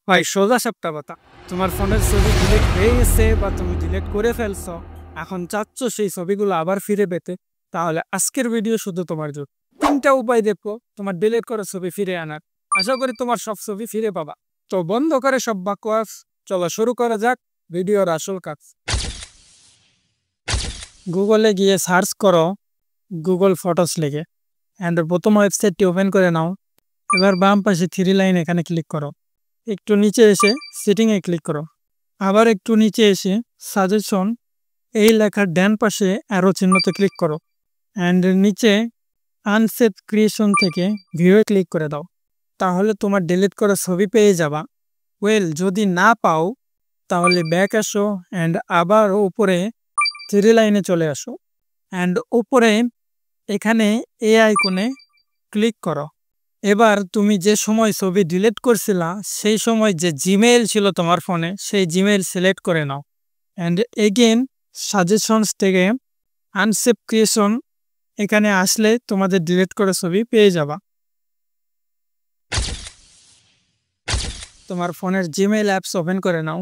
ভাই সোজা সাপটা কথা, তোমার ফোনের ছবি ডিলিট হয়ে গেছে বা তুমি ডিলিট করে ফেলছো, এখন চাচ্ছ সেই ছবিগুলো আবার ফিরে পেতে, তাহলে আজকের ভিডিও শুধু তোমার জন্য। 3টা উপায় দেখো তোমার ডিলিট করা ছবি ফিরে আনার। আশা করি তোমার সব ছবি ফিরে পাবা। তো বন্ধ করে সব বাকওয়াস, চলো শুরু করা যাক ভিডিওর আসল কাজ। গুগলে গিয়ে সার্চ করো গুগল ফটোস লিখে, অ্যান্ড প্রথম ওয়েবসাইটটি ওপেন করে নাও। এবার বাম পাশে 3 লাইন এখানে ক্লিক করো। একটু নিচে এসে সেটিংয়ে ক্লিক করো। আবার একটু নিচে এসে সাজেশন এই লেখার ডান পাশে অ্যারো চিহ্নতে ক্লিক করো, অ্যান্ড নিচে আনসেভ ক্রিয়েশন থেকে ভিউয়ে ক্লিক করে দাও। তাহলে তোমার ডিলিট করা ছবি পেয়ে যাবা। যদি না পাও তাহলে ব্যাক আসো, অ্যান্ড আবার উপরে 3 লাইনে চলে আসো, অ্যান্ড উপরে এখানে এই আইকনে ক্লিক করো। এবার তুমি যে সময় ছবি ডিলিট করছিলা সেই সময় যে জিমেইল ছিল তোমার ফোনে, সেই জিমেইল সিলেক্ট করে নাও, অ্যান্ড এগেন সাজেশনস থেকে আনসেভ ক্রিয়েশন এখানে আসলে তোমাদের ডিলিট করা ছবি পেয়ে যাবা। তোমার ফোনের জিমেইল অ্যাপস ওপেন করে নাও,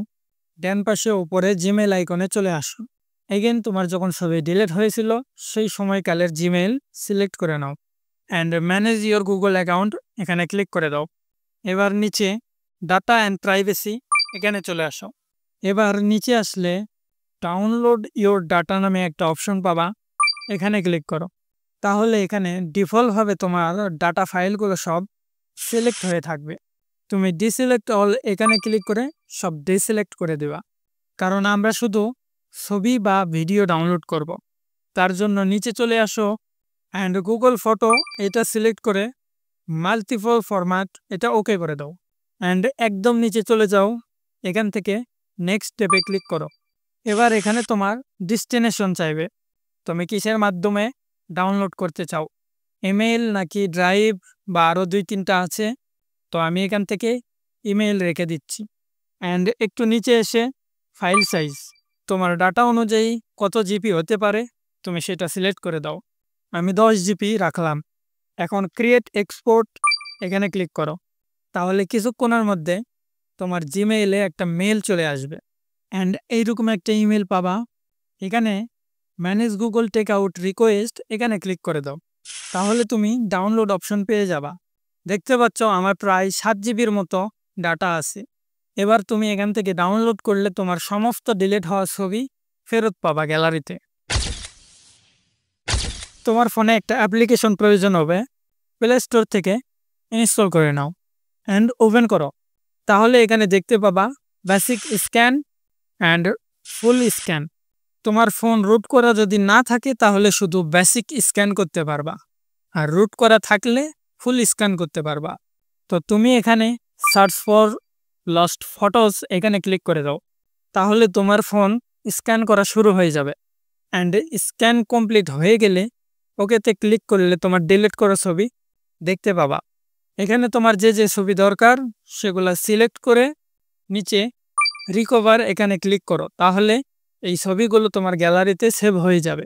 ডান পাশে উপরে জিমেইল আইকনে চলে আসো। এগেন তোমার যখন ছবি ডিলিট হয়েছিল সেই সময়কালের জিমেইল সিলেক্ট করে নাও, and manage your Google account এখানে ক্লিক করে দাও। এবার নিচে ডাটা অ্যান্ড প্রাইভেসি এখানে চলে আসো। এবার নিচে আসলে ডাউনলোড ইওর ডাটা নামে একটা অপশন পাবা, এখানে ক্লিক করো। তাহলে এখানে ডিফল্টভাবে তোমার ডাটা ফাইলগুলো সব সিলেক্ট হয়ে থাকবে। তুমি ডিসিলেক্ট অল এখানে ক্লিক করে সব ডিসিলেক্ট করে দেবা, কারণ আমরা শুধু ছবি বা ভিডিও ডাউনলোড করব। তার জন্য নিচে চলে আসো, অ্যান্ড গুগল ফটো এটা সিলেক্ট করে মাল্টিপল ফরম্যাট এটা ওকে করে দাও, অ্যান্ড একদম নিচে চলে যাও। এখান থেকে নেক্সট স্টেপে ক্লিক করো। এবার এখানে তোমার ডেস্টিনেশন চাইবে, তুমি কিসের মাধ্যমে ডাউনলোড করতে চাও, ইমেইল নাকি ড্রাইভ বা আরও 2-3টা আছে। তো আমি এখান থেকে ইমেইল রেখে দিচ্ছি, অ্যান্ড একটু নিচে এসে ফাইল সাইজ তোমার ডাটা অনুযায়ী কত জিবি হতে পারে তুমি সেটা সিলেক্ট করে দাও। আমি 10 জিবি রাখলাম। এখন ক্রিয়েট এক্সপোর্ট এখানে ক্লিক করো। তাহলে কিছুক্ষণের মধ্যে তোমার জিমেইলে একটা মেল চলে আসবে, অ্যান্ড এইরকম একটা ইমেল পাবা। এখানে manage Google Takeout request এখানে ক্লিক করে দাও। তাহলে তুমি ডাউনলোড অপশন পেয়ে যাবা। দেখতে পাচ্ছ আমার প্রায় 7 জিবির মতো ডাটা আছে। এবার তুমি এখান থেকে ডাউনলোড করলে তোমার সমস্ত ডিলিট হওয়া ছবি ফেরত পাবা গ্যালারিতে। তোমার ফোনে একটা অ্যাপ্লিকেশন প্রয়োজন হবে, প্লে স্টোর থেকে ইনস্টল করে নাও, অ্যান্ড ওপেন করো। তাহলে এখানে দেখতে পাবা basic scan and full scan. তোমার ফোন রুট করা যদি না থাকে তাহলে শুধু বেসিক স্ক্যান করতে পারবা, আর রুট করা থাকলে ফুল স্ক্যান করতে পারবা। তো তুমি এখানে সার্চ ফর লস্ট ফটোস এখানে ক্লিক করে দাও। তাহলে তোমার ফোন স্ক্যান করা শুরু হয়ে যাবে, অ্যান্ড স্ক্যান কমপ্লিট হয়ে গেলে ওকেতে ক্লিক করলে তোমার ডিলিট করা ছবি দেখতে পাবা। এখানে তোমার যে যে ছবি দরকার সেগুলো সিলেক্ট করে নিচে রিকভার এখানে ক্লিক করো। তাহলে এই ছবিগুলো তোমার গ্যালারিতে সেভ হয়ে যাবে।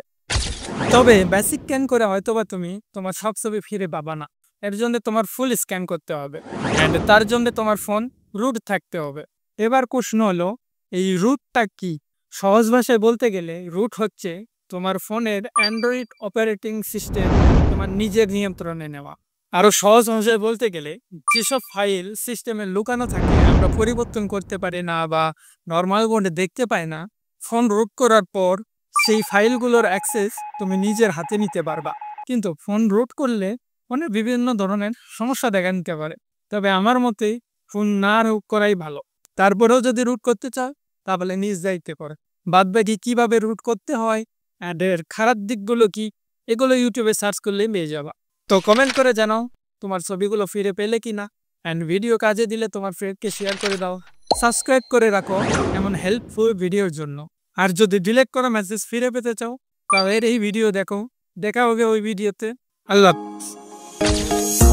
তবে বেসিক স্ক্যান করে হয়তোবা তুমি তোমার সব ছবি ফিরে পাবা না। এর জন্য তোমার ফুল স্ক্যান করতে হবে, অ্যান্ড তার জন্য তোমার ফোন রুট থাকতে হবে। এবার প্রশ্ন হলো, এই রুটটা কি? সহজ ভাষায় বলতে গেলে রুট হচ্ছে তোমার ফোনের অ্যান্ড্রয়েড অপারেটিং সিস্টেম তোমার নিজের নিয়ন্ত্রণে নেওয়া। আরও সহজ ভাষায় বলতে গেলে যেসব ফাইল সিস্টেমে লুকানো থাকে, আমরা পরিবর্তন করতে পারি না বা নর্মাল মোডে দেখতে পাই না, ফোন রুট করার পর সেই ফাইলগুলোর অ্যাক্সেস তুমি নিজের হাতে নিতে পারবা। কিন্তু ফোন রুট করলে ফোনে বিভিন্ন ধরনের সমস্যা দেখা নিতে পারে। তবে আমার মতে ফোন না রুট করাই ভালো। তারপরেও যদি রুট করতে চাও তাহলে নিজ দায়িত্বে করে। বাদবাকি কীভাবে রুট করতে হয় অ্যান্ড এর খারাপ দিকগুলো কি, এগুলো ইউটিউবে সার্চ করলেই পেয়ে যাবা। তো কমেন্ট করে জানাও তোমার ছবিগুলো ফিরে পেলে কি না, অ্যান্ড ভিডিও কাজে দিলে তোমার ফ্রেন্ডকে শেয়ার করে দাও। সাবস্ক্রাইব করে রাখো এমন হেল্পফুল ভিডিওর জন্য। আর যদি ডিলিট করা মেসেজ ফিরে পেতে চাও তাহলে এই ভিডিও দেখো। দেখা হবে ওই ভিডিওতে। আল্লাহ হাফেজ।